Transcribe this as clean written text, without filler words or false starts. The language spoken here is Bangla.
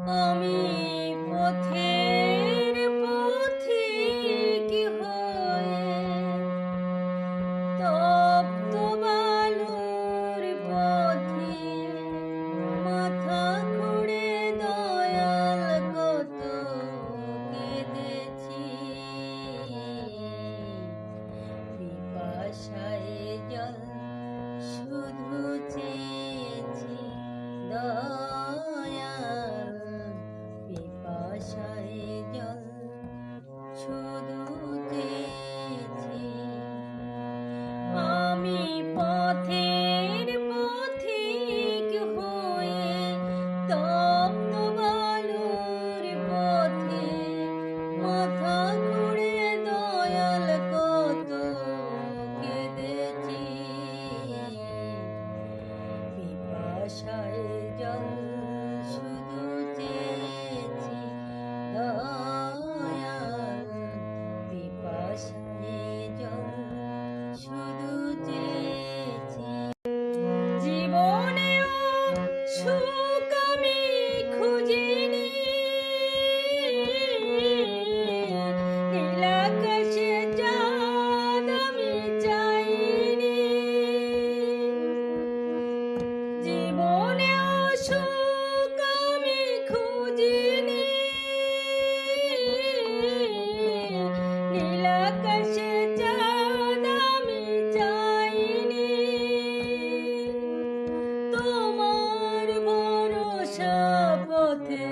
আমি পথের পথিক হয়ে তপ্ত বালুর পথে মাথা খুঁড়ে দয়াল কত কেঁদেছি। পিপাসায় জল শুধু চেয়েছি দয়াল, পিপাসায় জল শুধু চেয়েছি। আমি পথের পথিক হয়ে তপ্ত বালুর পথে মাথা খুঁড়ে দয়াল কত কেঁদেছি। পিপাসায় জল শুধু চেয়েছি দয়াল, পিপাসায় জল শুধু চেয়েছি। জীবনেও সুখ আমি খুঁজিনি, নীলাকাশে চাঁদ আমি চাইনি। জীবনেও সুখ আমি খুঁজিনি, নীলাকাশে চাঁদ আমি চাইনি। তোমার ভরসা পথে